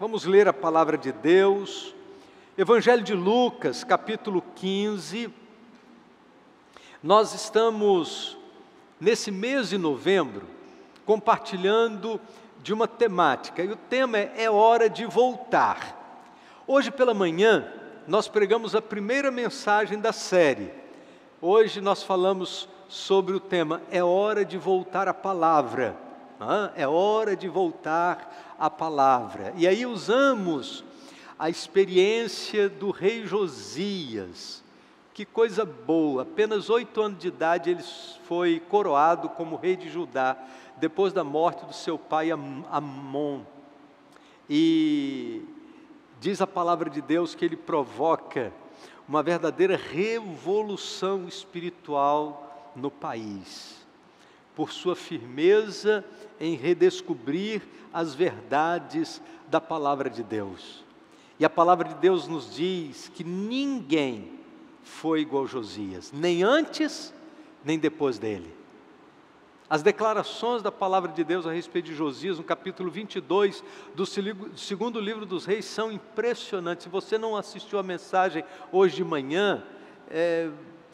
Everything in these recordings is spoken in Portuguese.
Vamos ler a palavra de Deus, Evangelho de Lucas, capítulo 15. Nós estamos, nesse mês de novembro, compartilhando de uma temática, e o tema é hora de voltar. Hoje pela manhã, nós pregamos a primeira mensagem da série. Hoje nós falamos sobre o tema, é hora de voltar à palavra. É hora de voltar à palavra. E aí usamos a experiência do rei Josias. Que coisa boa, apenas 8 anos de idade ele foi coroado como rei de Judá, depois da morte do seu pai Amon. E diz a palavra de Deus que ele provoca uma verdadeira revolução espiritual no país, por sua firmeza em redescobrir as verdades da palavra de Deus. E a palavra de Deus nos diz que ninguém foi igual a Josias, nem antes, nem depois dele. As declarações da palavra de Deus a respeito de Josias, no capítulo 22 do segundo livro dos reis, são impressionantes. Se você não assistiu a mensagem hoje de manhã,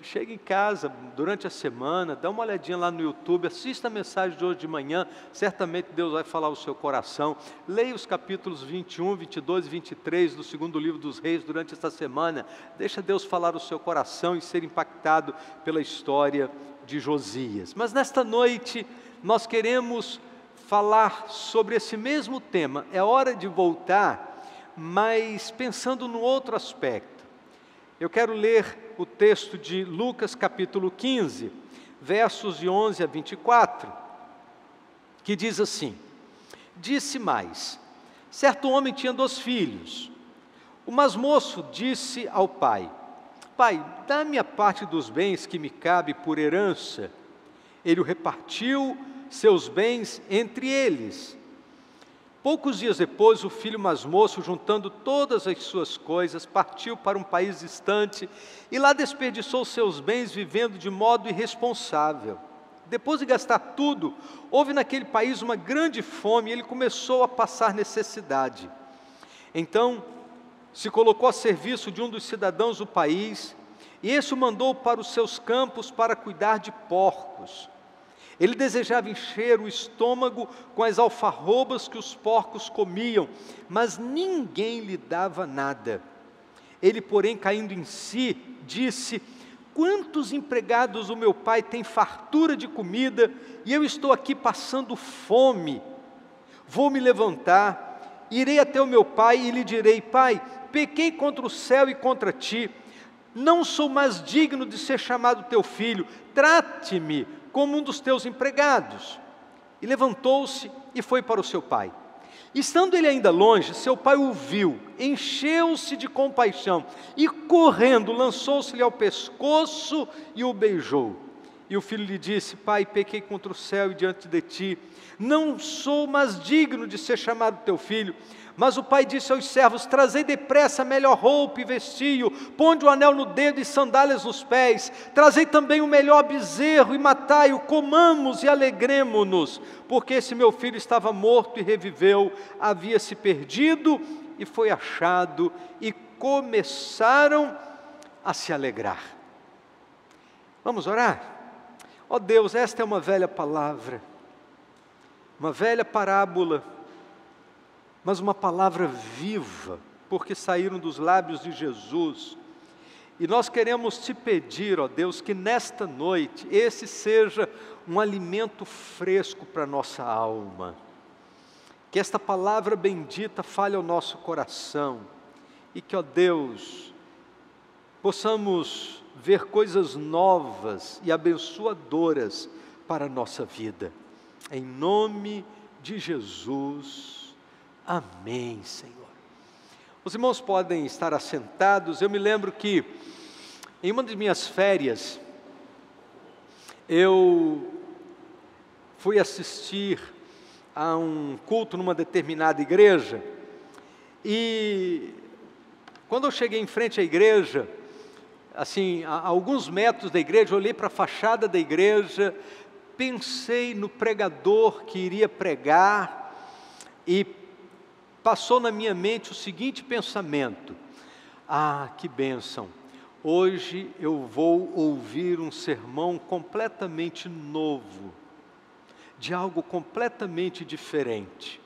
chega em casa durante a semana, dá uma olhadinha lá no YouTube, assista a mensagem de hoje de manhã, certamente Deus vai falar ao seu coração. Leia os capítulos 21, 22 e 23 do segundo livro dos reis durante esta semana. Deixa Deus falar ao seu coração e ser impactado pela história de Josias. Mas nesta noite nós queremos falar sobre esse mesmo tema. É hora de voltar, mas pensando no outro aspecto. Eu quero ler o texto de Lucas capítulo 15, versos de 11 a 24, que diz assim: Disse mais, certo homem tinha 2 filhos. O mais moço disse ao pai: Pai, dá-me a parte dos bens que me cabe por herança. Ele o repartiu seus bens entre eles. Poucos dias depois, o filho mais moço, juntando todas as suas coisas, partiu para um país distante e lá desperdiçou seus bens vivendo de modo irresponsável. Depois de gastar tudo, houve naquele país uma grande fome e ele começou a passar necessidade. Então, se colocou a serviço de um dos cidadãos do país e esse o mandou para os seus campos para cuidar de porcos. Ele desejava encher o estômago com as alfarrobas que os porcos comiam, mas ninguém lhe dava nada. Ele, porém, caindo em si, disse: Quantos empregados o meu pai tem fartura de comida e eu estou aqui passando fome? Vou me levantar, irei até o meu pai e lhe direi: Pai, pequei contra o céu e contra ti, não sou mais digno de ser chamado teu filho, trate-me como um dos teus empregados. E levantou-se e foi para o seu pai. Estando ele ainda longe, seu pai o viu, encheu-se de compaixão e correndo lançou-se-lhe ao pescoço e o beijou. E o filho lhe disse: Pai, pequei contra o céu e diante de ti, não sou mais digno de ser chamado teu filho. Mas o pai disse aos servos: Trazei depressa a melhor roupa e vestiu, ponde o anel no dedo e sandálias nos pés, trazei também o melhor bezerro e matai-o, comamos e alegremo-nos, porque esse meu filho estava morto e reviveu, havia se perdido e foi achado, e começaram a se alegrar. Vamos orar? Ó Deus, esta é uma velha palavra, uma velha parábola, mas uma palavra viva, porque saíram dos lábios de Jesus. E nós queremos te pedir, ó Deus, que nesta noite esse seja um alimento fresco para a nossa alma. Que esta palavra bendita fale ao nosso coração. E que, ó Deus, possamos ver coisas novas e abençoadoras para a nossa vida. Em nome de Jesus. Amém, Senhor. Os irmãos podem estar assentados. Eu me lembro que em uma das minhas férias, eu fui assistir a um culto numa determinada igreja, e quando eu cheguei em frente à igreja, assim, a alguns metros da igreja, eu olhei para a fachada da igreja, pensei no pregador que iria pregar, e passou na minha mente o seguinte pensamento: ah, que bênção! Hoje eu vou ouvir um sermão completamente novo, de algo completamente diferente.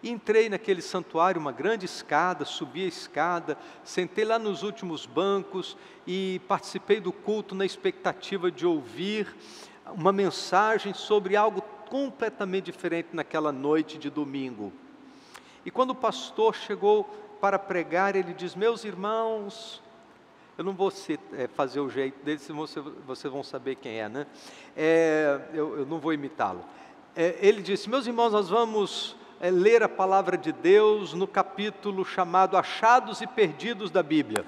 Entrei naquele santuário, uma grande escada, subi a escada, sentei lá nos últimos bancos e participei do culto na expectativa de ouvir uma mensagem sobre algo completamente diferente naquela noite de domingo. E quando o pastor chegou para pregar, ele diz: meus irmãos, eu não vou fazer o jeito dele, senão vocês vão saber quem é, né? Eu não vou imitá-lo. Ele disse: meus irmãos, nós vamos ler a palavra de Deus no capítulo chamado Achados e Perdidos da Bíblia.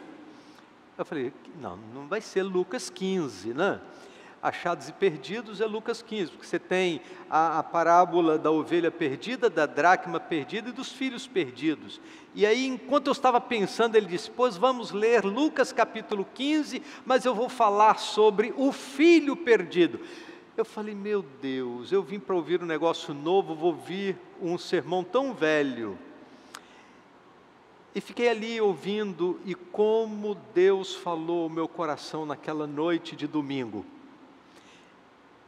Eu falei: não vai ser Lucas 15, né? Achados e Perdidos é Lucas 15, porque você tem a parábola da ovelha perdida, da dracma perdida e dos filhos perdidos. E aí, enquanto eu estava pensando, ele disse: pois vamos ler Lucas capítulo 15, mas eu vou falar sobre o filho perdido. Eu falei: meu Deus, eu vim para ouvir um negócio novo, vou ouvir um sermão tão velho. E fiquei ali ouvindo, e como Deus falou ao meu coração naquela noite de domingo.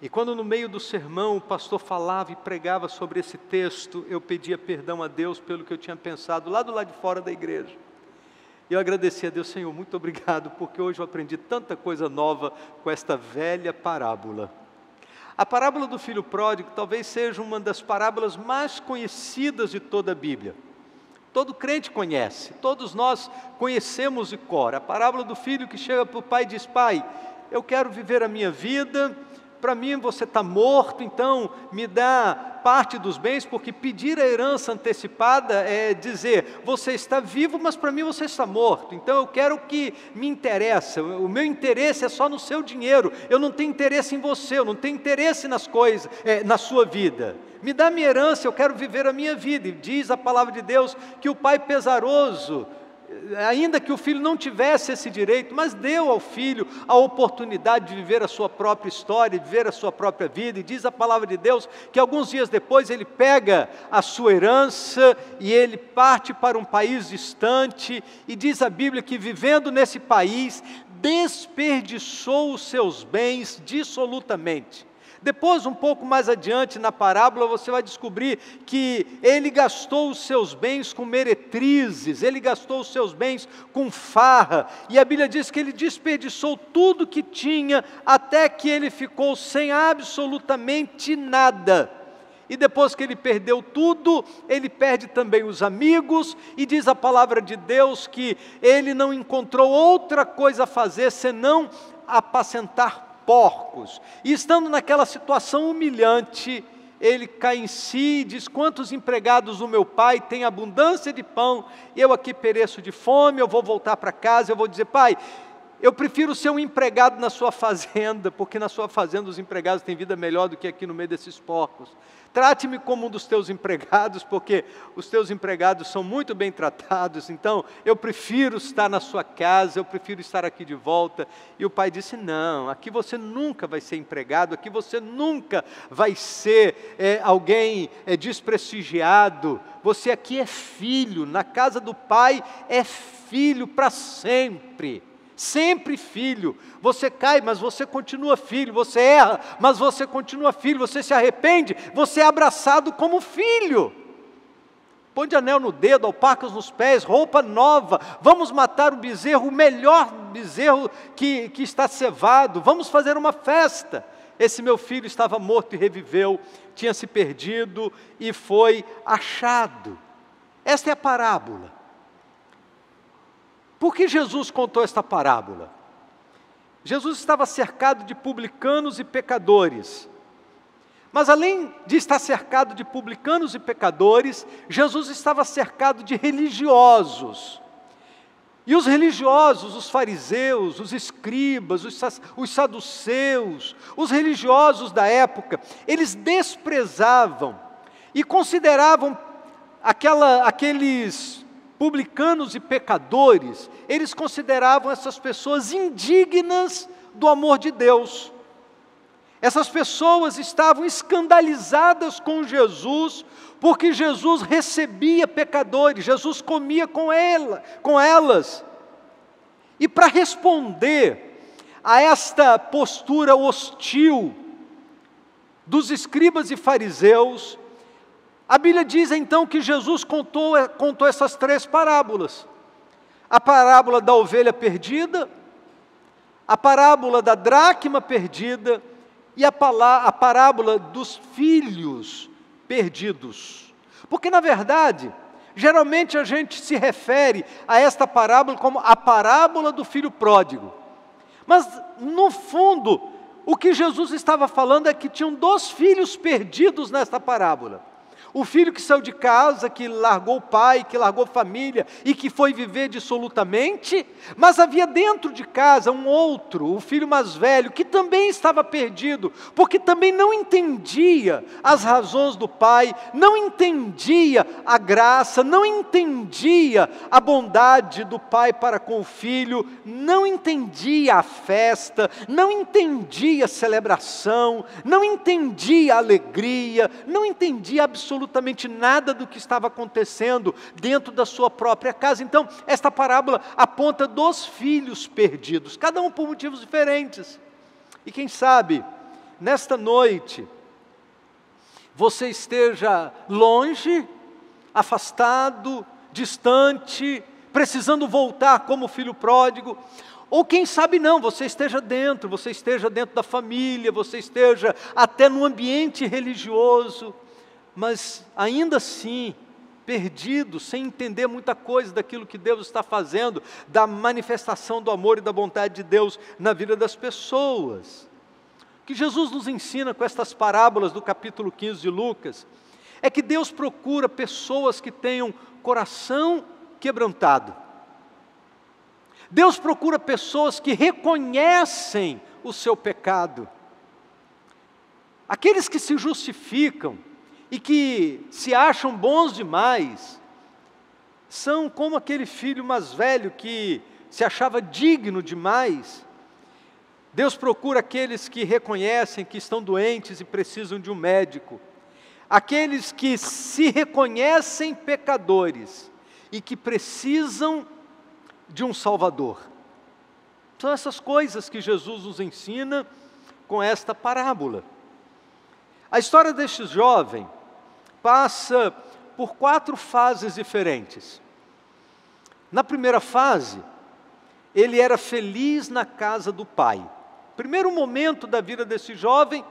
E quando no meio do sermão o pastor falava e pregava sobre esse texto, eu pedia perdão a Deus pelo que eu tinha pensado lá do lado de fora da igreja. E eu agradeci a Deus: Senhor, muito obrigado, porque hoje eu aprendi tanta coisa nova com esta velha parábola. A parábola do filho pródigo talvez seja uma das parábolas mais conhecidas de toda a Bíblia. Todo crente conhece, todos nós conhecemos de cor. A parábola do filho que chega para o pai e diz: pai, eu quero viver a minha vida. Para mim você está morto, então me dá parte dos bens, porque pedir a herança antecipada é dizer: você está vivo, mas para mim você está morto, então eu quero o que me interessa, o meu interesse é só no seu dinheiro, eu não tenho interesse em você, eu não tenho interesse nas coisas, na sua vida. Me dá minha herança, eu quero viver a minha vida. E diz a palavra de Deus que o pai pesaroso, ainda que o filho não tivesse esse direito, mas deu ao filho a oportunidade de viver a sua própria história, de viver a sua própria vida. E diz a palavra de Deus que alguns dias depois ele pega a sua herança e ele parte para um país distante, e diz a Bíblia que, vivendo nesse país, desperdiçou os seus bens dissolutamente. Depois, um pouco mais adiante na parábola, você vai descobrir que ele gastou os seus bens com meretrizes, ele gastou os seus bens com farra, e a Bíblia diz que ele desperdiçou tudo que tinha, até que ele ficou sem absolutamente nada. E depois que ele perdeu tudo, ele perde também os amigos, e diz a palavra de Deus que ele não encontrou outra coisa a fazer senão apacentar porcos. E estando naquela situação humilhante, ele cai em si e diz: quantos empregados o meu pai tem abundância de pão, e eu aqui pereço de fome. Eu vou voltar para casa, eu vou dizer: pai, eu prefiro ser um empregado na sua fazenda, porque na sua fazenda os empregados têm vida melhor do que aqui no meio desses porcos. Trate-me como um dos teus empregados, porque os teus empregados são muito bem tratados, então eu prefiro estar na sua casa, eu prefiro estar aqui de volta. E o pai disse: não, aqui você nunca vai ser empregado, aqui você nunca vai ser alguém desprestigiado, você aqui é filho, na casa do pai é filho para sempre. Sempre filho. Você cai, mas você continua filho. Você erra, mas você continua filho. Você se arrepende, você é abraçado como filho. Põe de anel no dedo, alpacas nos pés, roupa nova. Vamos matar o bezerro, o melhor bezerro que está cevado. Vamos fazer uma festa. Esse meu filho estava morto e reviveu, tinha se perdido e foi achado. Esta é a parábola. Por que Jesus contou esta parábola? Jesus estava cercado de publicanos e pecadores. Mas além de estar cercado de publicanos e pecadores, Jesus estava cercado de religiosos. E os religiosos, os fariseus, os escribas, os saduceus, os religiosos da época, eles desprezavam e consideravam aqueles publicanos e pecadores, eles consideravam essas pessoas indignas do amor de Deus. Essas pessoas estavam escandalizadas com Jesus, porque Jesus recebia pecadores, Jesus comia com elas. E para responder a esta postura hostil dos escribas e fariseus, a Bíblia diz então que Jesus contou essas 3 parábolas. A parábola da ovelha perdida, a parábola da dracma perdida e a parábola dos filhos perdidos. Porque, na verdade, geralmente a gente se refere a esta parábola como a parábola do filho pródigo. Mas, no fundo, o que Jesus estava falando é que tinham 2 filhos perdidos nesta parábola. O filho que saiu de casa, que largou o pai, que largou a família e que foi viver dissolutamente, mas havia dentro de casa um outro, o filho mais velho, que também estava perdido, porque também não entendia as razões do pai, não entendia a graça, não entendia a bondade do pai para com o filho, não entendia a festa, não entendia a celebração, não entendia a alegria, não entendia absolutamente nada do que estava acontecendo dentro da sua própria casa. Então, esta parábola aponta 2 filhos perdidos, cada um por motivos diferentes. E quem sabe, nesta noite, você esteja longe, afastado, distante, precisando voltar como filho pródigo, ou quem sabe não, você esteja dentro da família, você esteja até no ambiente religioso, mas ainda assim, perdido, sem entender muita coisa daquilo que Deus está fazendo, da manifestação do amor e da bondade de Deus na vida das pessoas. O que Jesus nos ensina com estas parábolas do capítulo 15 de Lucas, é que Deus procura pessoas que tenham coração quebrantado. Deus procura pessoas que reconhecem o seu pecado. Aqueles que se justificam, e que se acham bons demais, são como aquele filho mais velho que se achava digno demais. Deus procura aqueles que reconhecem que estão doentes e precisam de um médico, aqueles que se reconhecem pecadores e que precisam de um Salvador. São essas coisas que Jesus nos ensina com esta parábola. A história deste jovem passa por 4 fases diferentes. Na primeira fase, ele era feliz na casa do pai. O primeiro momento da vida desse jovem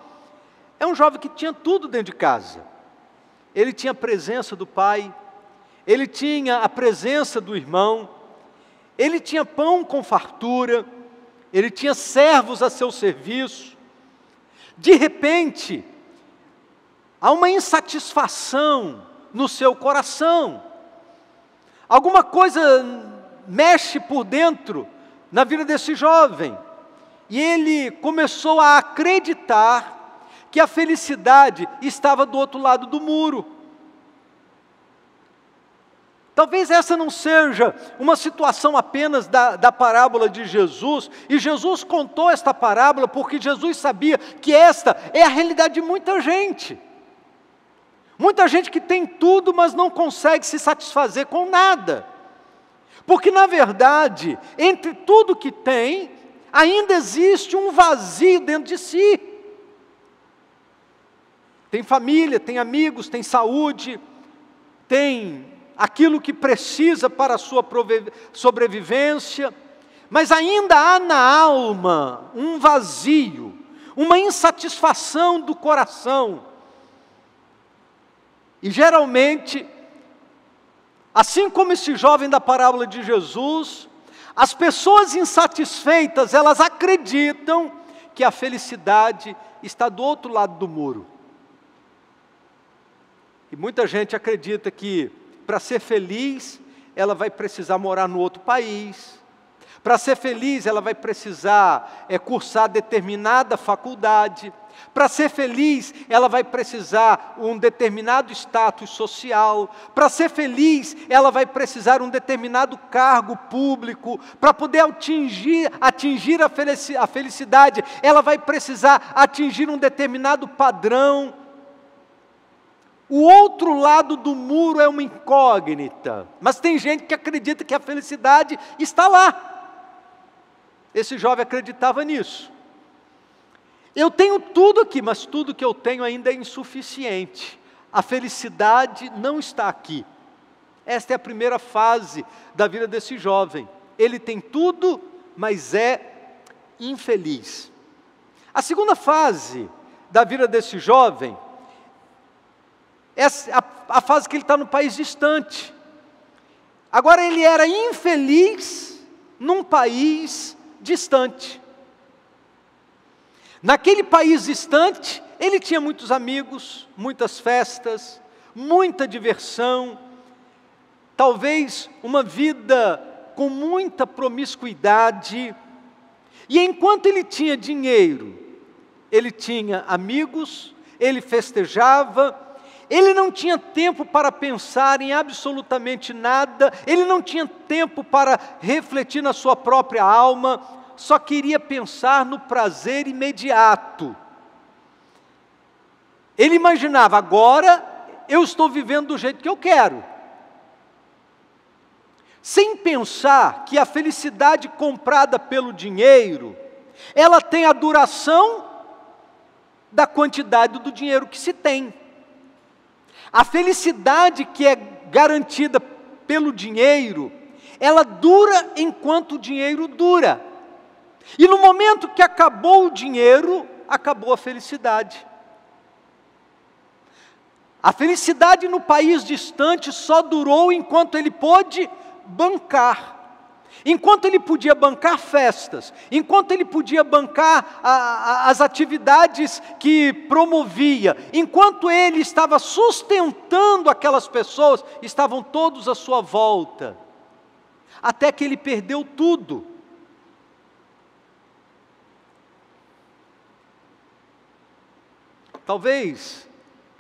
é um jovem que tinha tudo dentro de casa. Ele tinha a presença do pai, ele tinha a presença do irmão, ele tinha pão com fartura, ele tinha servos a seu serviço. De repente, há uma insatisfação no seu coração. Alguma coisa mexe por dentro na vida desse jovem. E ele começou a acreditar que a felicidade estava do outro lado do muro. Talvez essa não seja uma situação apenas da parábola de Jesus, e Jesus contou esta parábola porque Jesus sabia que esta é a realidade de muita gente. Muita gente que tem tudo, mas não consegue se satisfazer com nada. Porque, na verdade, entre tudo que tem, ainda existe um vazio dentro de si. Tem família, tem amigos, tem saúde, tem aquilo que precisa para a sua sobrevivência, mas ainda há na alma um vazio, uma insatisfação do coração. E geralmente, assim como esse jovem da parábola de Jesus, as pessoas insatisfeitas, elas acreditam que a felicidade está do outro lado do muro. E muita gente acredita que para ser feliz, ela vai precisar morar no outro país, Para ser feliz, ela vai precisar cursar determinada faculdade. Para ser feliz, ela vai precisar um determinado status social. Para ser feliz, ela vai precisar um determinado cargo público. Para poder atingir a felicidade, ela vai precisar atingir um determinado padrão. O outro lado do muro é uma incógnita, mas tem gente que acredita que a felicidade está lá. Esse jovem acreditava nisso. Eu tenho tudo aqui, mas tudo que eu tenho ainda é insuficiente. A felicidade não está aqui. Esta é a primeira fase da vida desse jovem. Ele tem tudo, mas é infeliz. A segunda fase da vida desse jovem é a fase que ele está no país distante. Agora ele era infeliz num país distante. Naquele país distante, ele tinha muitos amigos, muitas festas, muita diversão, talvez uma vida com muita promiscuidade. E enquanto ele tinha dinheiro, ele tinha amigos, ele festejava, ele não tinha tempo para pensar em absolutamente nada, ele não tinha tempo para refletir na sua própria alma, só queria pensar no prazer imediato. Ele imaginava, agora eu estou vivendo do jeito que eu quero. Sem pensar que a felicidade comprada pelo dinheiro, ela tem a duração da quantidade do dinheiro que se tem. A felicidade que é garantida pelo dinheiro, ela dura enquanto o dinheiro dura. E no momento que acabou o dinheiro, acabou a felicidade. A felicidade no país distante só durou enquanto ele pôde bancar. Enquanto ele podia bancar festas, enquanto ele podia bancar as atividades que promovia, enquanto ele estava sustentando aquelas pessoas, estavam todos à sua volta, até que ele perdeu tudo. Talvez,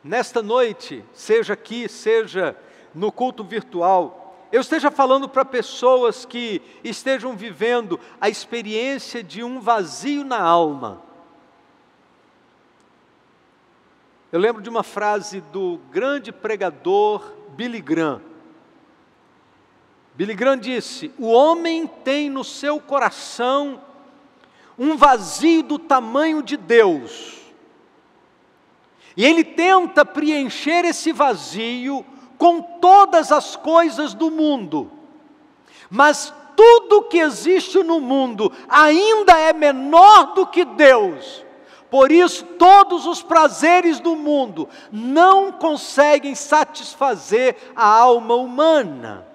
nesta noite, seja aqui, seja no culto virtual, eu esteja falando para pessoas que estejam vivendo a experiência de um vazio na alma. Eu lembro de uma frase do grande pregador Billy Graham. Billy Graham disse: o homem tem no seu coração um vazio do tamanho de Deus. E ele tenta preencher esse vazio com todas as coisas do mundo, mas tudo que existe no mundo ainda é menor do que Deus. Por isso, todos os prazeres do mundo não conseguem satisfazer a alma humana.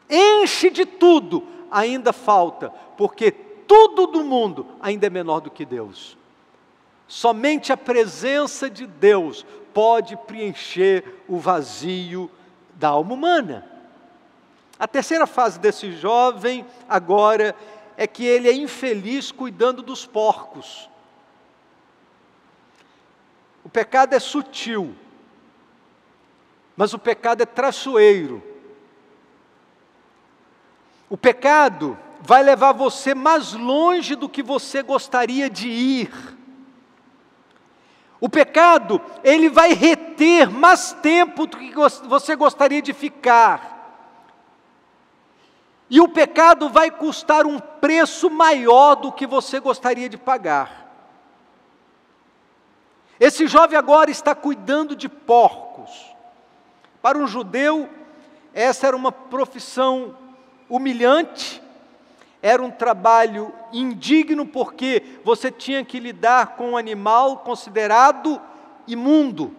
Enche de tudo, ainda falta, porque tudo do mundo ainda é menor do que Deus. Somente a presença de Deus pode preencher o vazio da alma humana. A terceira fase desse jovem agora é que ele é infeliz cuidando dos porcos. O pecado é sutil, mas o pecado é traiçoeiro. O pecado vai levar você mais longe do que você gostaria de ir. O pecado, ele vai reter mais tempo do que você gostaria de ficar. E o pecado vai custar um preço maior do que você gostaria de pagar. Esse jovem agora está cuidando de porcos. Para um judeu, essa era uma profissão humilhante, era um trabalho indigno, porque você tinha que lidar com um animal considerado imundo.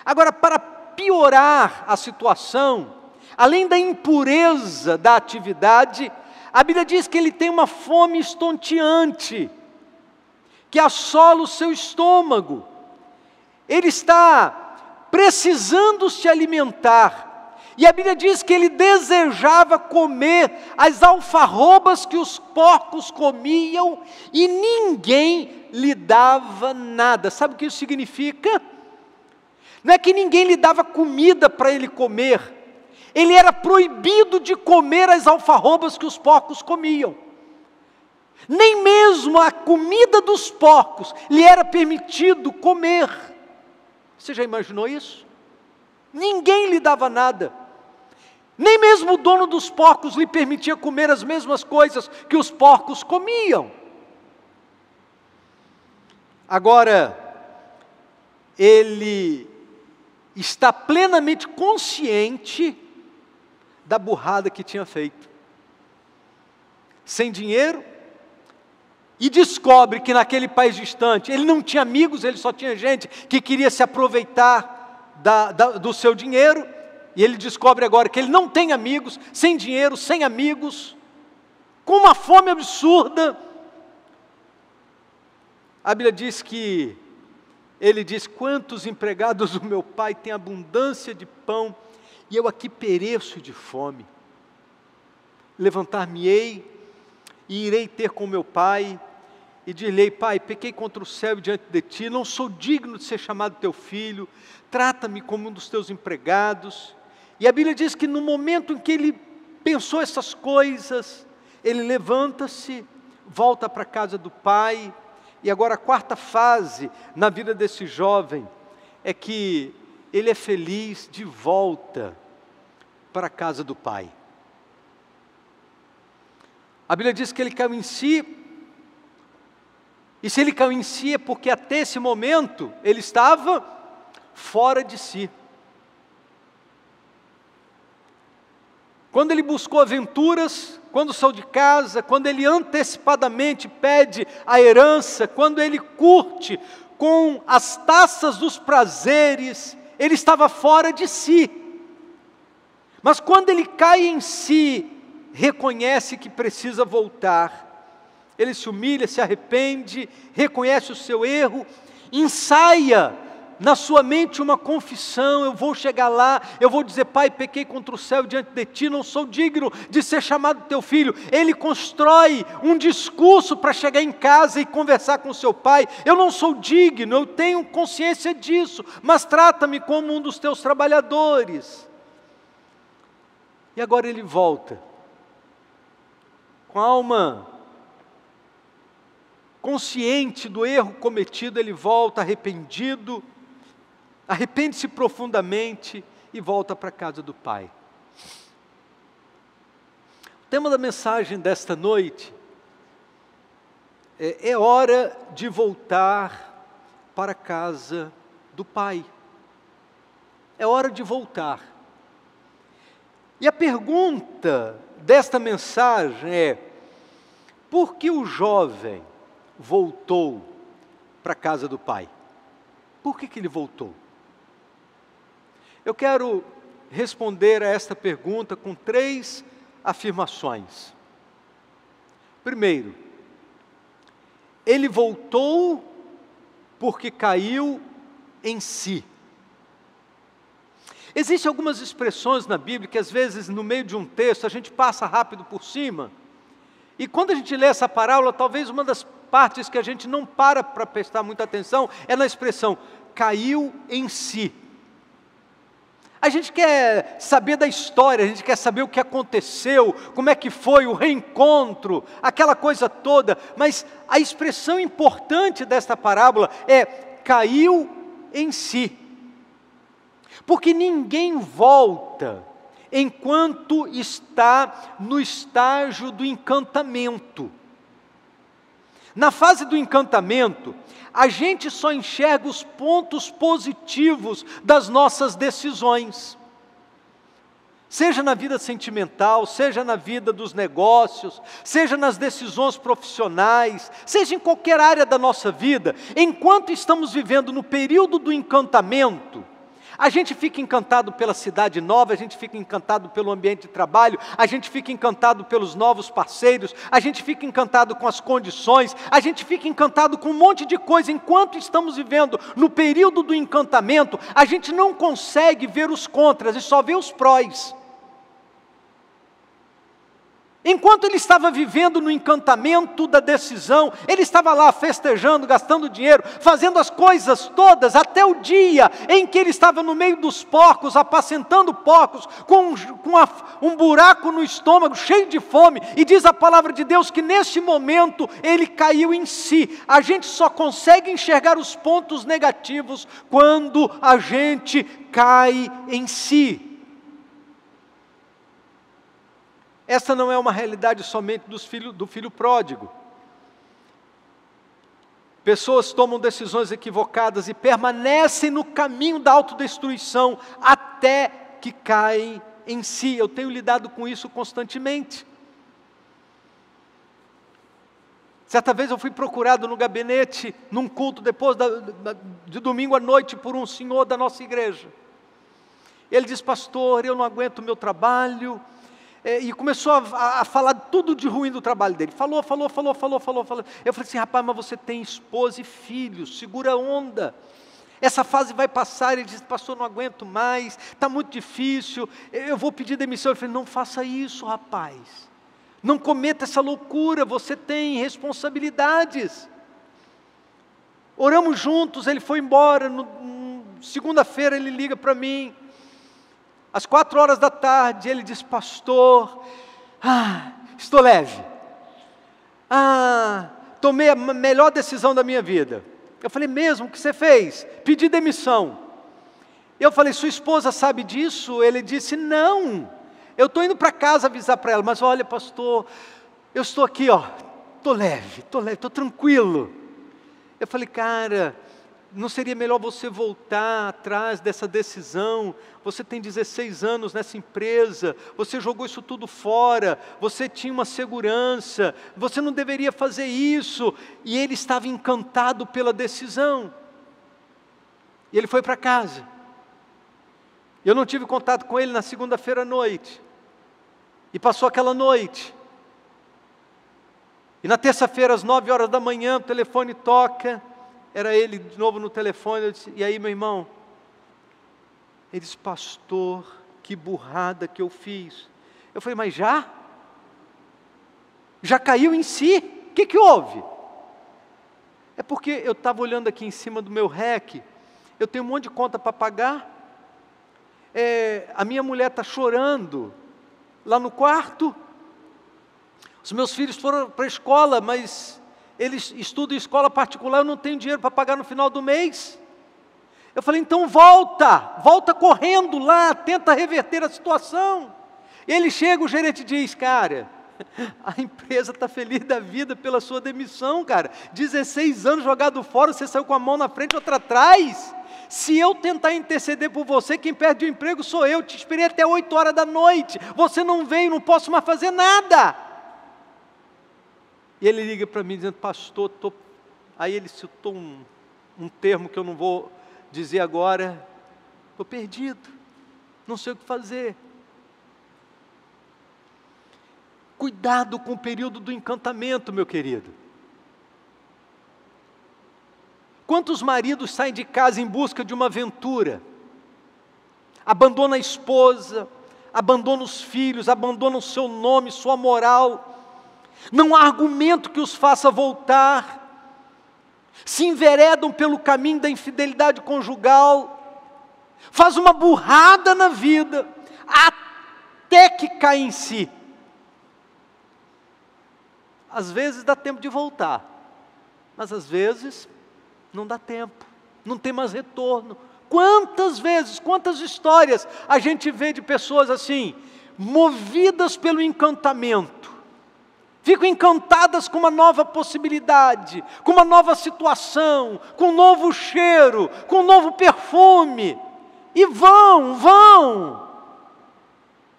Agora, para piorar a situação, além da impureza da atividade, a Bíblia diz que ele tem uma fome estonteante, que assola o seu estômago. Ele está precisando se alimentar, E a Bíblia diz que ele desejava comer as alfarrobas que os porcos comiam e ninguém lhe dava nada. Sabe o que isso significa? Não é que ninguém lhe dava comida para ele comer. Ele era proibido de comer as alfarrobas que os porcos comiam. Nem mesmo a comida dos porcos lhe era permitido comer. Você já imaginou isso? Ninguém lhe dava nada. Nem mesmo o dono dos porcos lhe permitia comer as mesmas coisas que os porcos comiam. Agora, ele está plenamente consciente da burrada que tinha feito. Sem dinheiro, e descobre que naquele país distante, ele não tinha amigos, ele só tinha gente que queria se aproveitar do seu dinheiro, e ele descobre agora que ele não tem amigos, sem dinheiro, sem amigos, com uma fome absurda. A Bíblia diz que ele diz: quantos empregados do meu pai têm abundância de pão, e eu aqui pereço de fome. Levantar-me-ei e irei ter com meu pai, e dir-lhe: pai, pequei contra o céu e diante de ti, não sou digno de ser chamado teu filho, trata-me como um dos teus empregados. E a Bíblia diz que no momento em que ele pensou essas coisas, ele levanta-se, volta para a casa do pai. E agora a quarta fase na vida desse jovem é que ele é feliz de volta para a casa do pai. A Bíblia diz que ele caiu em si, e se ele caiu em si é porque até esse momento ele estava fora de si. Quando ele buscou aventuras, quando saiu de casa, quando ele antecipadamente pede a herança, quando ele curte com as taças dos prazeres, ele estava fora de si. Mas quando ele cai em si, reconhece que precisa voltar. Ele se humilha, se arrepende, reconhece o seu erro, ensaia na sua mente uma confissão: eu vou chegar lá, eu vou dizer: pai, pequei contra o céu diante de ti, não sou digno de ser chamado teu filho. Ele constrói um discurso para chegar em casa e conversar com seu pai: eu não sou digno, eu tenho consciência disso, mas trata-me como um dos teus trabalhadores. E agora ele volta, com a alma consciente do erro cometido, ele volta arrependido, arrepende-se profundamente e volta para a casa do pai. O tema da mensagem desta noite é hora de voltar para a casa do pai. É hora de voltar. E a pergunta desta mensagem é: por que o jovem voltou para a casa do pai? Por que ele voltou? Eu quero responder a esta pergunta com 3 afirmações. Primeiro, ele voltou porque caiu em si. Existem algumas expressões na Bíblia que às vezes no meio de um texto a gente passa rápido por cima, e quando a gente lê essa parábola, talvez uma das partes que a gente não para prestar muita atenção é na expressão caiu em si. A gente quer saber da história, a gente quer saber o que aconteceu, como é que foi o reencontro, aquela coisa toda, mas a expressão importante desta parábola é caiu em si. Porque ninguém volta enquanto está no estágio do encantamento. Na fase do encantamento, a gente só enxerga os pontos positivos das nossas decisões. Seja na vida sentimental, seja na vida dos negócios, seja nas decisões profissionais, seja em qualquer área da nossa vida, enquanto estamos vivendo no período do encantamento, A gente fica encantado pela cidade nova, a gente fica encantado pelo ambiente de trabalho, a gente fica encantado pelos novos parceiros, a gente fica encantado com as condições, a gente fica encantado com um monte de coisa. Enquanto estamos vivendo no período do encantamento, a gente não consegue ver os contras e só vê os prós. Enquanto ele estava vivendo no encantamento da decisão, ele estava lá festejando, gastando dinheiro, fazendo as coisas todas, até o dia em que ele estava no meio dos porcos, apacentando porcos, com um buraco no estômago, cheio de fome, e diz a palavra de Deus que nesse momento ele caiu em si. A gente só consegue enxergar os pontos negativos quando a gente cai em si. Essa não é uma realidade somente do filho pródigo. Pessoas tomam decisões equivocadas e permanecem no caminho da autodestruição até que caem em si. Eu tenho lidado com isso constantemente. Certa vez eu fui procurado no gabinete, num culto depois de domingo à noite, por um senhor da nossa igreja. Ele disse: pastor, eu não aguento o meu trabalho. E começou a falar tudo de ruim do trabalho dele. Falou. Eu falei assim: rapaz, mas você tem esposa e filhos, segura a onda. Essa fase vai passar. Ele disse: pastor, não aguento mais, está muito difícil, eu vou pedir demissão. Eu falei: não faça isso, rapaz. Não cometa essa loucura, você tem responsabilidades. Oramos juntos, ele foi embora. Segunda-feira ele liga para mim. Às 4 da tarde, ele diz: pastor, estou leve. Tomei a melhor decisão da minha vida. Eu falei: mesmo? O que você fez? Pedi demissão. Eu falei: sua esposa sabe disso? Ele disse: não. Eu estou indo para casa avisar para ela, mas olha, pastor, eu estou aqui, estou leve, estou tranquilo. Eu falei: cara, não seria melhor você voltar atrás dessa decisão? Você tem 16 anos nessa empresa, você jogou isso tudo fora, você tinha uma segurança, você não deveria fazer isso. E ele estava encantado pela decisão. E ele foi para casa. Eu não tive contato com ele na segunda-feira à noite. E passou aquela noite. E na terça-feira, às 9 da manhã, o telefone toca. Era ele de novo no telefone. Eu disse: e aí, meu irmão? Ele disse: pastor, que burrada que eu fiz. Eu falei: mas já? Já caiu em si? O que houve? É porque eu estava olhando aqui em cima do meu REC, eu tenho um monte de conta para pagar, a minha mulher está chorando lá no quarto, os meus filhos foram para a escola, mas eles estudam em escola particular, eu não tenho dinheiro para pagar no final do mês. Eu falei: então volta correndo lá, tenta reverter a situação. Ele chega, o gerente diz: cara, a empresa está feliz da vida pela sua demissão, cara. 16 anos jogado fora, você saiu com a mão na frente e outra atrás. Se eu tentar interceder por você, quem perde o emprego sou eu. Te esperei até 8 da noite, você não veio, não posso mais fazer nada. E ele liga para mim dizendo: pastor, aí ele citou um termo que eu não vou dizer agora. Estou perdido, não sei o que fazer. Cuidado com o período do encantamento, meu querido. Quantos maridos saem de casa em busca de uma aventura? Abandona a esposa, abandona os filhos, abandona o seu nome, sua moral. Não há argumento que os faça voltar. Se enveredam pelo caminho da infidelidade conjugal. Faz uma burrada na vida, até que cai em si. Às vezes dá tempo de voltar, mas às vezes não dá tempo, não tem mais retorno. Quantas vezes, quantas histórias a gente vê de pessoas assim, movidas pelo encantamento, ficam encantadas com uma nova possibilidade, com uma nova situação, com um novo cheiro, com um novo perfume, e vão,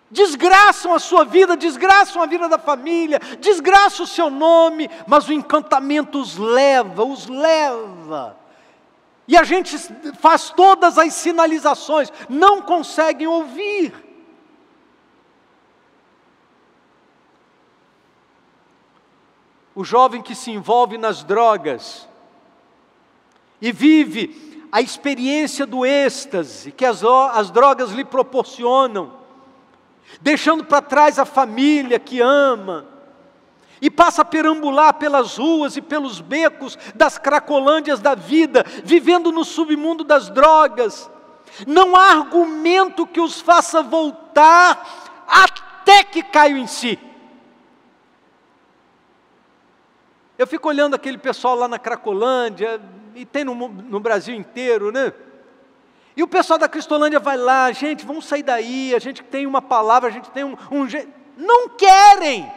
desgraçam a sua vida, desgraçam a vida da família, desgraçam o seu nome, mas o encantamento os leva. E a gente faz todas as sinalizações, não conseguem ouvir. O jovem que se envolve nas drogas e vive a experiência do êxtase que as drogas lhe proporcionam, deixando para trás a família que ama, e passa a perambular pelas ruas e pelos becos das cracolândias da vida, vivendo no submundo das drogas. Não há argumento que os faça voltar até que caiam em si. Eu fico olhando aquele pessoal lá na Cracolândia, e tem no Brasil inteiro, né? E o pessoal da Cristolândia vai lá, gente, vamos sair daí, a gente tem uma palavra, a gente tem um jeito. Não querem,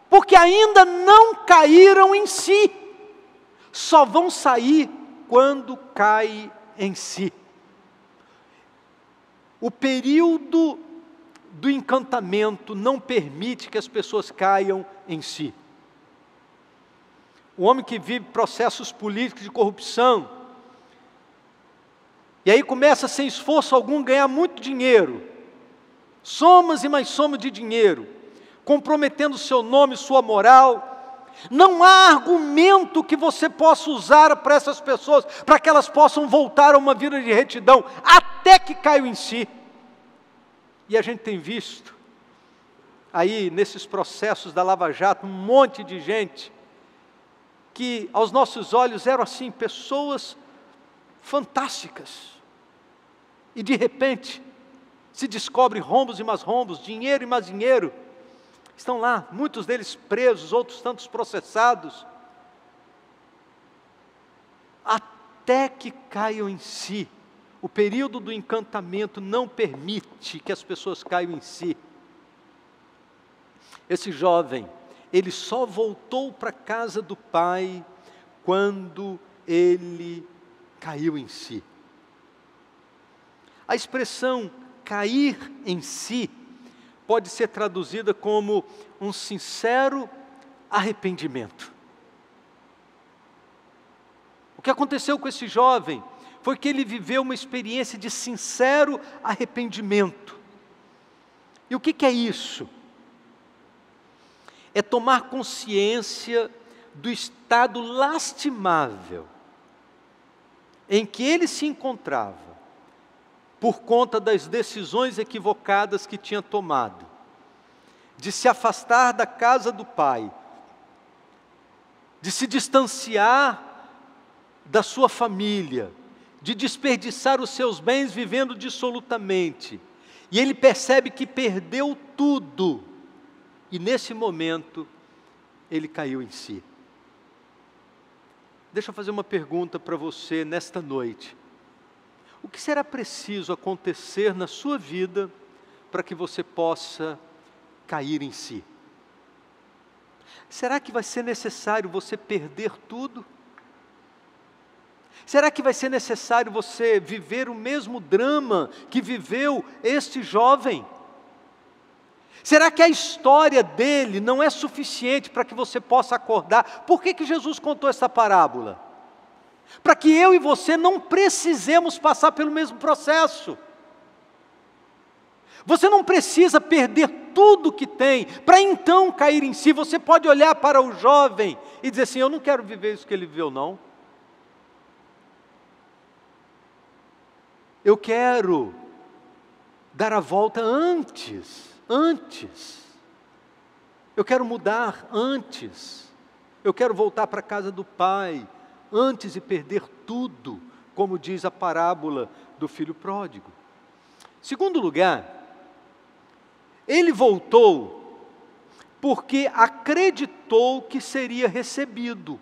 porque ainda não caíram em si. Só vão sair quando cai em si. O período do encantamento não permite que as pessoas caiam em si. O homem que vive processos políticos de corrupção, e aí começa sem esforço algum ganhar muito dinheiro, somas e mais somas de dinheiro, comprometendo seu nome, sua moral. Não há argumento que você possa usar para essas pessoas, para que elas possam voltar a uma vida de retidão, até que caiam em si. E a gente tem visto, aí nesses processos da Lava Jato, um monte de gente, que aos nossos olhos eram assim, pessoas fantásticas, e de repente, se descobre rombos e mais rombos, dinheiro e mais dinheiro, estão lá, muitos deles presos, outros tantos processados, até que caiam em si. O período do encantamento não permite que as pessoas caiam em si. Esse jovem, ele só voltou para a casa do pai quando ele caiu em si. A expressão cair em si pode ser traduzida como um sincero arrependimento. O que aconteceu com esse jovem foi que ele viveu uma experiência de sincero arrependimento. E o que é isso? É tomar consciência do estado lastimável em que ele se encontrava, por conta das decisões equivocadas que tinha tomado, de se afastar da casa do pai, de se distanciar da sua família, de desperdiçar os seus bens vivendo dissolutamente, e ele percebe que perdeu tudo, e nesse momento, ele caiu em si. Deixa eu fazer uma pergunta para você nesta noite. O que será preciso acontecer na sua vida para que você possa cair em si? Será que vai ser necessário você perder tudo? Será que vai ser necessário você viver o mesmo drama que viveu este jovem? Será que a história dele não é suficiente para que você possa acordar? Por que Jesus contou essa parábola? Para que eu e você não precisemos passar pelo mesmo processo. Você não precisa perder tudo que tem para então cair em si. Você pode olhar para o jovem e dizer assim, eu não quero viver isso que ele viveu não. Eu quero dar a volta antes. Eu quero mudar antes. Eu quero voltar para a casa do pai antes de perder tudo, como diz a parábola do filho pródigo. Segundo lugar, ele voltou porque acreditou que seria recebido.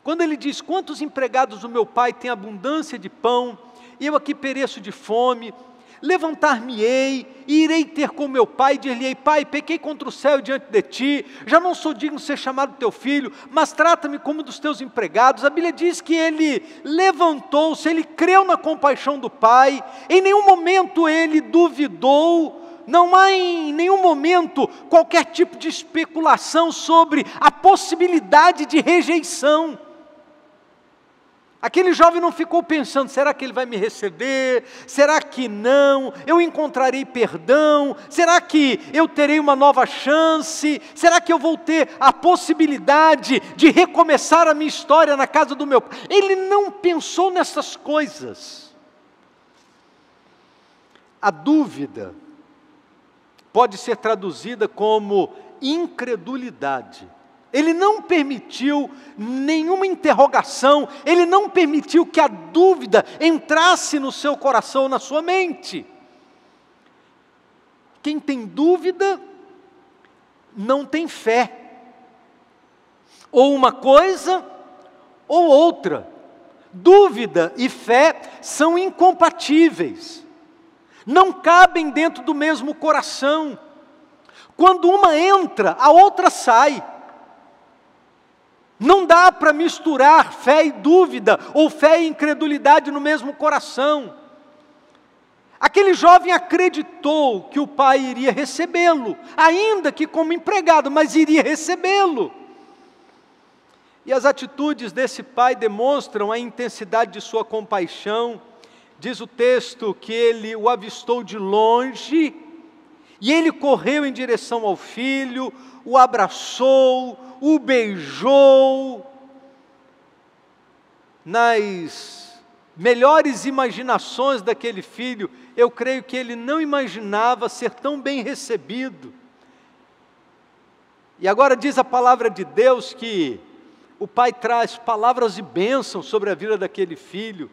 Quando ele diz, quantos empregados do meu pai têm abundância de pão, e eu aqui pereço de fome, levantar-me-ei, e irei ter com meu pai, e dir-lhe-ei, pai, pequei contra o céu diante de ti, já não sou digno de ser chamado teu filho, mas trata-me como dos teus empregados. A Bíblia diz que ele levantou-se, ele creu na compaixão do pai, em nenhum momento ele duvidou, não há em nenhum momento qualquer tipo de especulação sobre a possibilidade de rejeição. Aquele jovem não ficou pensando, será que ele vai me receber? Será que não? Eu encontrarei perdão? Será que eu terei uma nova chance? Será que eu vou ter a possibilidade de recomeçar a minha história na casa do meu pai? Ele não pensou nessas coisas. A dúvida pode ser traduzida como incredulidade. Ele não permitiu nenhuma interrogação, ele não permitiu que a dúvida entrasse no seu coração, na sua mente. Quem tem dúvida, não tem fé. Ou uma coisa, ou outra. Dúvida e fé são incompatíveis. Não cabem dentro do mesmo coração. Quando uma entra, a outra sai. Não dá para misturar fé e dúvida, ou fé e incredulidade no mesmo coração. Aquele jovem acreditou que o pai iria recebê-lo, ainda que como empregado, mas iria recebê-lo. E as atitudes desse pai demonstram a intensidade de sua compaixão. Diz o texto que ele o avistou de longe, e ele correu em direção ao filho, o abraçou, o beijou. Nas melhores imaginações daquele filho, eu creio que ele não imaginava ser tão bem recebido. E agora diz a palavra de Deus que o pai traz palavras de bênção sobre a vida daquele filho.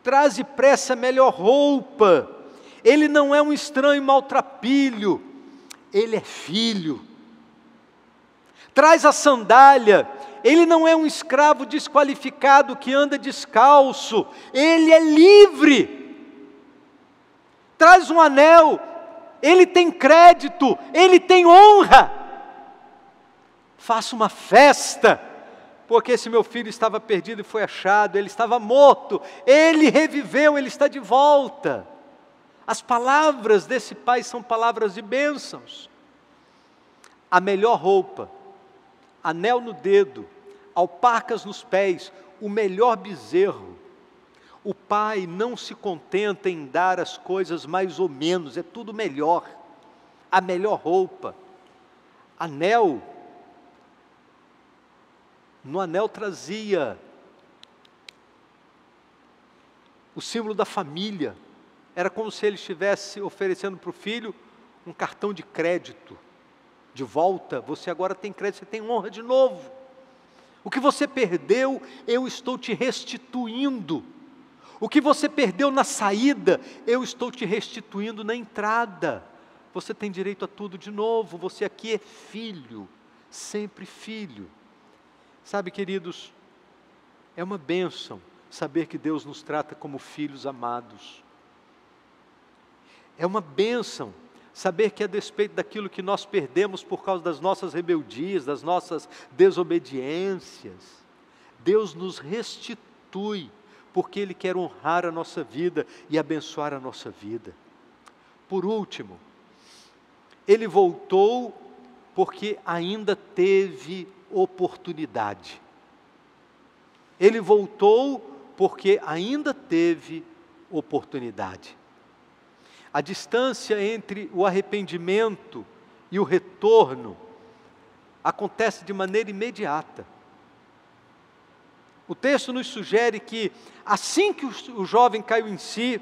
Traz depressa a melhor roupa. Ele não é um estranho maltrapilho, ele é filho. Traz a sandália, ele não é um escravo desqualificado que anda descalço, ele é livre. Traz um anel, ele tem crédito, ele tem honra. Faça uma festa, porque esse meu filho estava perdido e foi achado, ele estava morto, ele reviveu, ele está de volta. As palavras desse pai são palavras de bênçãos. A melhor roupa, anel no dedo, alparcas nos pés, o melhor bezerro. O pai não se contenta em dar as coisas mais ou menos, é tudo melhor. A melhor roupa, anel. No anel trazia o símbolo da família. Era como se ele estivesse oferecendo para o filho um cartão de crédito. De volta, você agora tem crédito, você tem honra de novo. O que você perdeu, eu estou te restituindo. O que você perdeu na saída, eu estou te restituindo na entrada. Você tem direito a tudo de novo, você aqui é filho, sempre filho. Sabe, queridos, é uma bênção saber que Deus nos trata como filhos amados. É uma bênção saber que a despeito daquilo que nós perdemos por causa das nossas rebeldias, das nossas desobediências, Deus nos restitui, porque Ele quer honrar a nossa vida e abençoar a nossa vida. Por último, Ele voltou porque ainda teve oportunidade. Ele voltou porque ainda teve oportunidade. A distância entre o arrependimento e o retorno acontece de maneira imediata. O texto nos sugere que assim que o jovem caiu em si,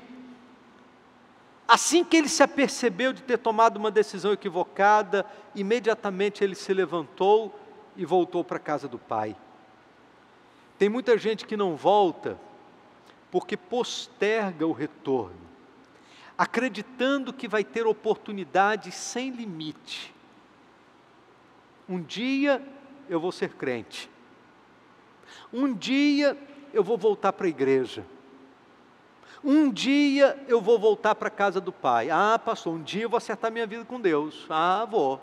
assim que ele se apercebeu de ter tomado uma decisão equivocada, imediatamente ele se levantou e voltou para a casa do pai. Tem muita gente que não volta porque posterga o retorno, acreditando que vai ter oportunidade sem limite. Um dia eu vou ser crente. Um dia eu vou voltar para a igreja. Um dia eu vou voltar para a casa do pai. Ah, pastor, um dia eu vou acertar minha vida com Deus. Ah, vou.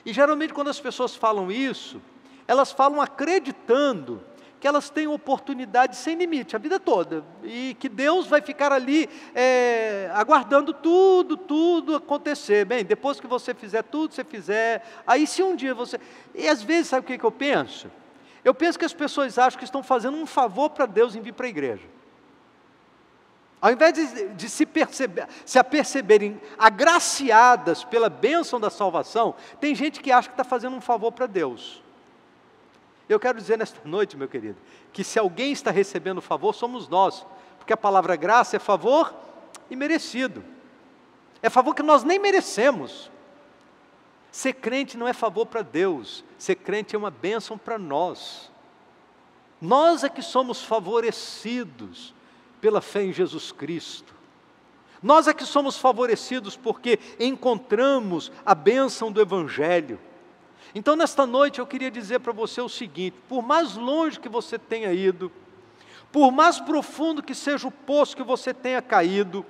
E geralmente quando as pessoas falam isso, elas falam acreditando que elas têm oportunidade sem limite, a vida toda, e que Deus vai ficar ali aguardando tudo acontecer. Bem, depois que você fizer tudo, você fizer, aí se um dia você... E às vezes, sabe o que eu penso? Eu penso que as pessoas acham que estão fazendo um favor para Deus em vir para a igreja. Ao invés de se aperceberem agraciadas pela bênção da salvação, tem gente que acha que está fazendo um favor para Deus. Eu quero dizer nesta noite, meu querido, que se alguém está recebendo favor, somos nós, porque a palavra graça é favor imerecido, é favor que nós nem merecemos. Ser crente não é favor para Deus, ser crente é uma bênção para nós. Nós é que somos favorecidos pela fé em Jesus Cristo. Nós é que somos favorecidos porque encontramos a bênção do Evangelho. Então, nesta noite, eu queria dizer para você o seguinte: por mais longe que você tenha ido, por mais profundo que seja o poço que você tenha caído,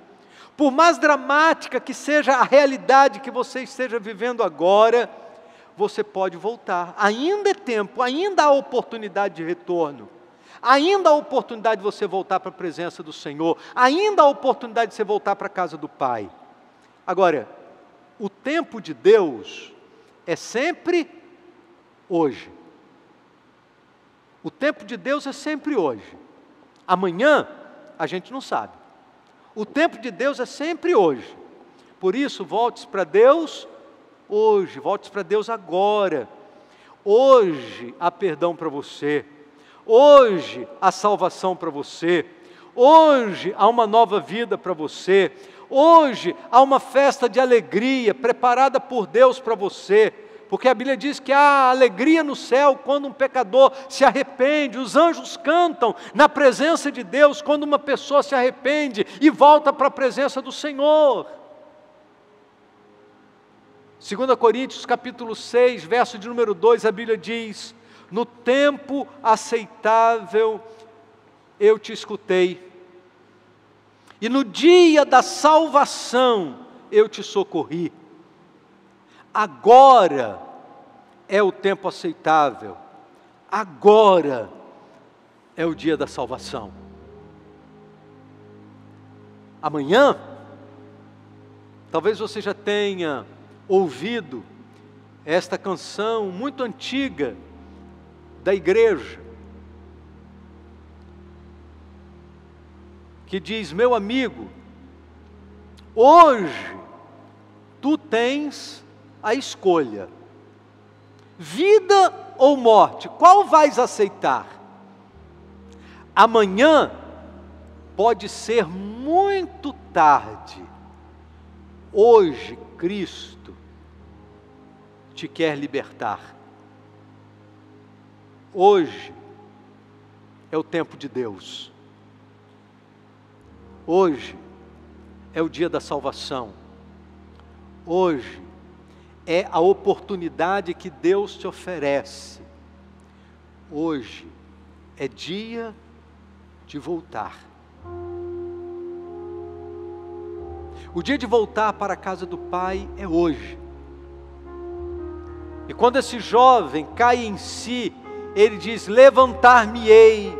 por mais dramática que seja a realidade que você esteja vivendo agora, você pode voltar. Ainda é tempo, ainda há oportunidade de retorno. Ainda há oportunidade de você voltar para a presença do Senhor. Ainda há oportunidade de você voltar para a casa do Pai. Agora, o tempo de Deus é sempre hoje. O tempo de Deus é sempre hoje. Amanhã, a gente não sabe. O tempo de Deus é sempre hoje. Por isso, volte para Deus hoje, volte para Deus agora. Hoje há perdão para você. Hoje há salvação para você. Hoje há uma nova vida para você. Hoje há uma festa de alegria preparada por Deus para você. Porque a Bíblia diz que há alegria no céu quando um pecador se arrepende. Os anjos cantam na presença de Deus quando uma pessoa se arrepende e volta para a presença do Senhor. 2 Coríntios capítulo 6, verso de número 2, a Bíblia diz: no tempo aceitável eu te escutei, e no dia da salvação eu te socorri. Agora é o tempo aceitável, agora é o dia da salvação. Amanhã, talvez você já tenha ouvido esta canção muito antiga da igreja, que diz: meu amigo, hoje tu tens a escolha, vida ou morte, qual vais aceitar? Amanhã pode ser muito tarde. Hoje Cristo te quer libertar. Hoje é o tempo de Deus. Hoje é o dia da salvação. Hoje é a oportunidade que Deus te oferece. Hoje é dia de voltar. O dia de voltar para a casa do Pai é hoje. E quando esse jovem cai em si, ele diz: levantar-me-ei,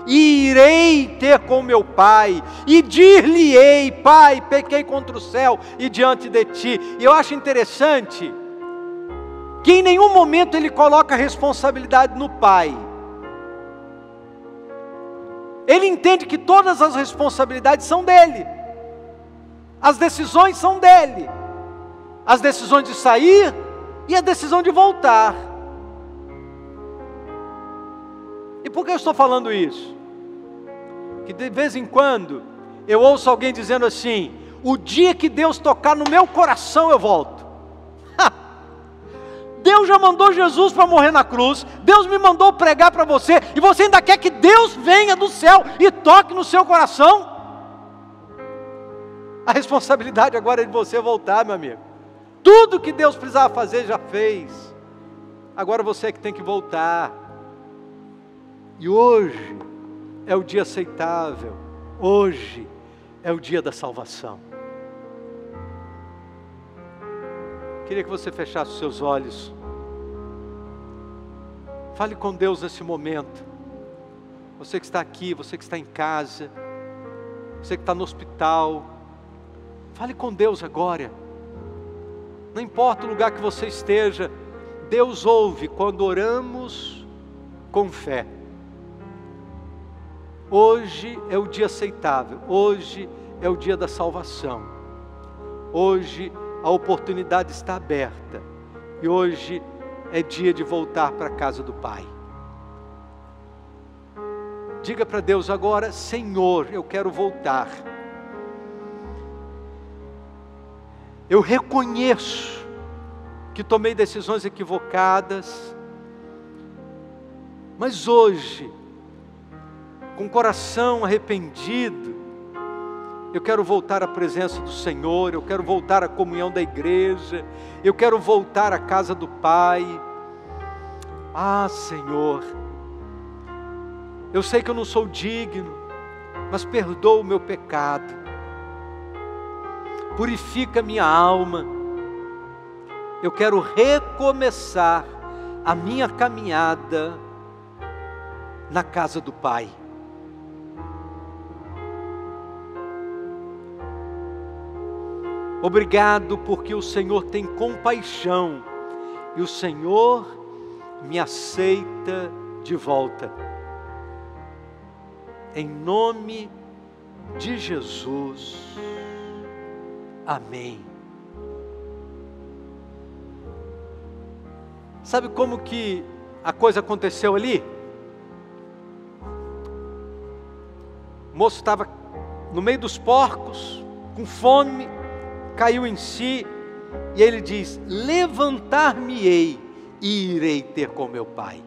e irei ter com meu pai, e dir-lhe-ei: Pai, pequei contra o céu e diante de ti. E eu acho interessante que em nenhum momento ele coloca a responsabilidade no pai. Ele entende que todas as responsabilidades são dele, as decisões são dele, as decisões de sair e a decisão de voltar. E por que eu estou falando isso? Que de vez em quando eu ouço alguém dizendo assim: o dia que Deus tocar no meu coração eu volto. Deus já mandou Jesus para morrer na cruz, Deus me mandou pregar para você, e você ainda quer que Deus venha do céu e toque no seu coração? A responsabilidade agora é de você voltar, meu amigo. Tudo que Deus precisava fazer já fez. Agora você é que tem que voltar. E hoje é o dia aceitável. Hoje é o dia da salvação. Queria que você fechasse os seus olhos. Fale com Deus nesse momento. Você que está aqui, você que está em casa, você que está no hospital, fale com Deus agora. Não importa o lugar que você esteja, Deus ouve quando oramos com fé. Hoje é o dia aceitável, hoje é o dia da salvação. Hoje a oportunidade está aberta e hoje é dia de voltar para a casa do Pai. Diga para Deus agora: Senhor, eu quero voltar. Eu reconheço que tomei decisões equivocadas, mas hoje, com o coração arrependido, eu quero voltar à presença do Senhor, eu quero voltar à comunhão da igreja, eu quero voltar à casa do Pai. Ah, Senhor, eu sei que eu não sou digno, mas perdoa o meu pecado, purifica minha alma. Eu quero recomeçar a minha caminhada na casa do Pai. Obrigado porque o Senhor tem compaixão e o Senhor me aceita de volta. Em nome de Jesus. Amém. Sabe como que a coisa aconteceu ali? O moço estava no meio dos porcos, com fome, caiu em si, e ele diz: levantar-me-ei e irei ter com meu pai.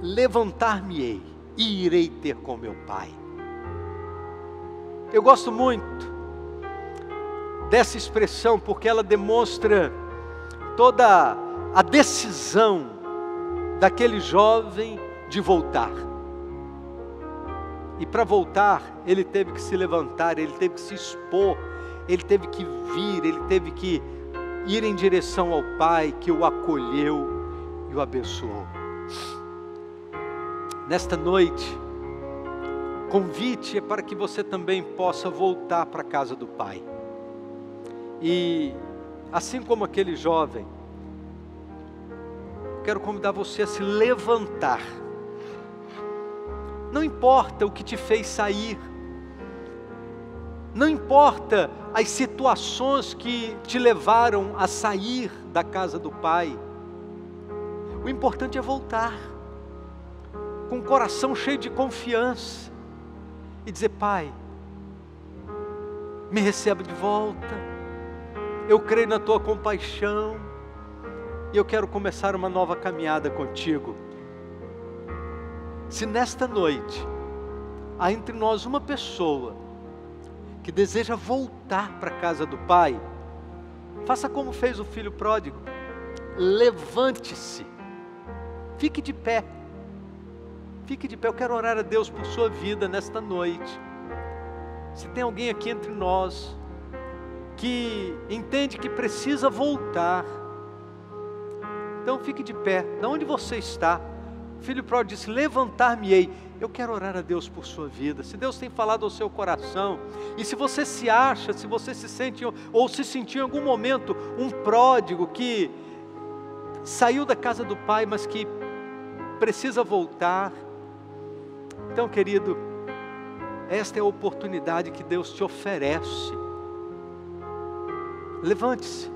Levantar-me-ei e irei ter com meu pai. Eu gosto muito dessa expressão porque ela demonstra toda a decisão daquele jovem de voltar. E para voltar, ele teve que se levantar, ele teve que se expor, ele teve que vir, ele teve que ir em direção ao Pai que o acolheu e o abençoou. Nesta noite, o convite é para que você também possa voltar para a casa do Pai. E assim como aquele jovem, quero convidar você a se levantar. Não importa o que te fez sair, não importa as situações que te levaram a sair da casa do Pai, o importante é voltar, com o coração cheio de confiança, e dizer: Pai, me receba de volta, eu creio na Tua compaixão, e eu quero começar uma nova caminhada contigo. Se nesta noite há entre nós uma pessoa que deseja voltar para a casa do Pai, faça como fez o filho pródigo, levante-se, fique de pé, eu quero orar a Deus por sua vida nesta noite. Se tem alguém aqui entre nós que entende que precisa voltar, então fique de pé, de onde você está. O filho pródigo disse: levantar-me-ei. Eu quero orar a Deus por sua vida. Se Deus tem falado ao seu coração, e se você se acha, se você se sente, ou se sentiu em algum momento um pródigo que saiu da casa do Pai, mas que precisa voltar, então, querido, esta é a oportunidade que Deus te oferece. Levante-se,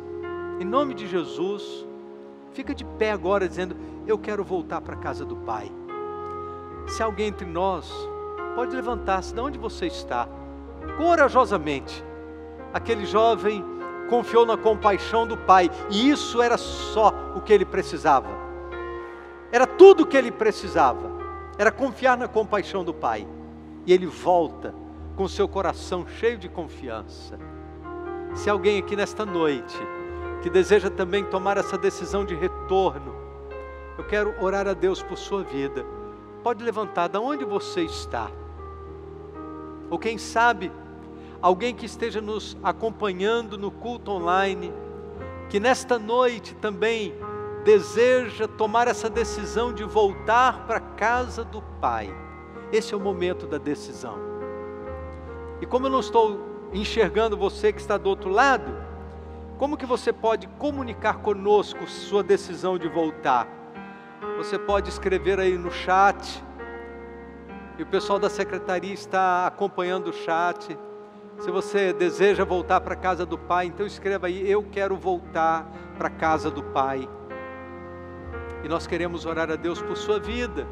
em nome de Jesus, fica de pé agora dizendo: eu quero voltar para a casa do Pai. Se alguém entre nós, pode levantar-se de onde você está, corajosamente. Aquele jovem confiou na compaixão do Pai, e isso era só o que ele precisava. Era tudo o que ele precisava, era confiar na compaixão do Pai. E ele volta com seu coração cheio de confiança. Se alguém aqui nesta noite que deseja também tomar essa decisão de retorno, eu quero orar a Deus por sua vida. Pode levantar de onde você está. Ou quem sabe, alguém que esteja nos acompanhando no culto online, que nesta noite também deseja tomar essa decisão de voltar para a casa do Pai. Esse é o momento da decisão. E como eu não estou enxergando você que está do outro lado, como que você pode comunicar conosco sua decisão de voltar? você pode escrever aí no chat, e o pessoal da secretaria está acompanhando o chat. Se você deseja voltar para a casa do Pai, então escreva aí: eu quero voltar para a casa do Pai. E nós queremos orar a Deus por sua vida.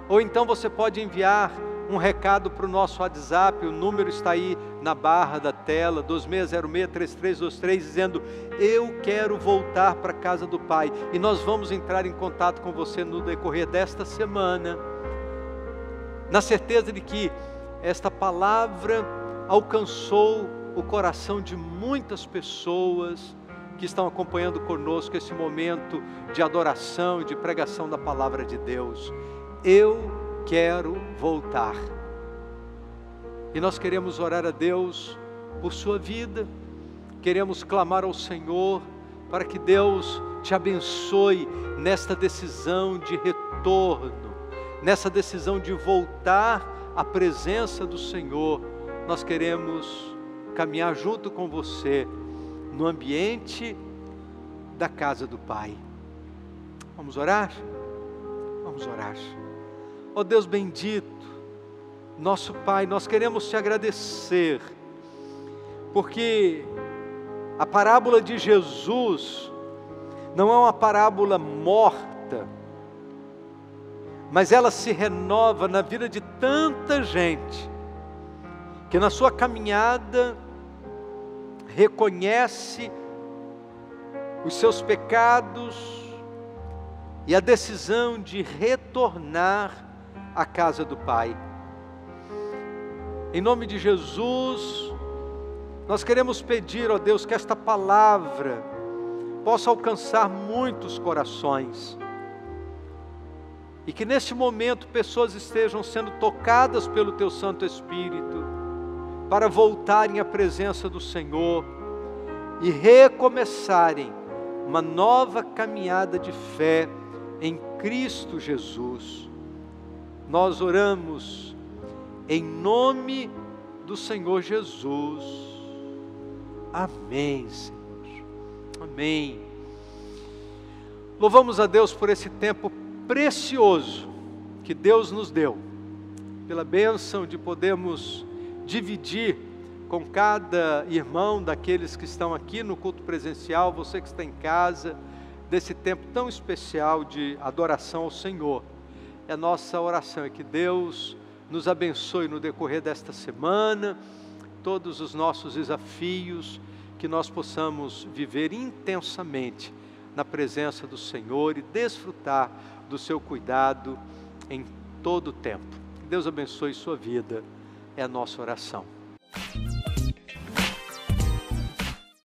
Ou então você pode enviar um recado para o nosso WhatsApp, o número está aí na barra da tela, 2606-3323, dizendo: eu quero voltar para a casa do Pai. E nós vamos entrar em contato com você no decorrer desta semana, na certeza de que esta palavra alcançou o coração de muitas pessoas que estão acompanhando conosco esse momento de adoração e de pregação da palavra de Deus. Eu quero voltar. E nós queremos orar a Deus por sua vida, queremos clamar ao Senhor para que Deus te abençoe nesta decisão de retorno, nessa decisão de voltar à presença do Senhor. Nós queremos caminhar junto com você no ambiente da casa do Pai. Vamos orar? Vamos orar. Ó Deus bendito, nosso Pai, nós queremos te agradecer, porque a parábola de Jesus não é uma parábola morta, mas ela se renova na vida de tanta gente, que na sua caminhada reconhece os seus pecados e a decisão de retornar à casa do Pai. Em nome de Jesus, nós queremos pedir, ó Deus, que esta palavra possa alcançar muitos corações, e que neste momento pessoas estejam sendo tocadas pelo Teu Santo Espírito, para voltarem à presença do Senhor e recomeçarem uma nova caminhada de fé em Cristo Jesus. Nós oramos em nome do Senhor Jesus. Amém, Senhor. Amém. Louvamos a Deus por esse tempo precioso que Deus nos deu, pela bênção de podermos dividir com cada irmão daqueles que estão aqui no culto presencial, você que está em casa, desse tempo tão especial de adoração ao Senhor. A nossa oração é que Deus nos abençoe no decorrer desta semana, todos os nossos desafios, que nós possamos viver intensamente na presença do Senhor e desfrutar do seu cuidado em todo o tempo. Que Deus abençoe sua vida, é a nossa oração.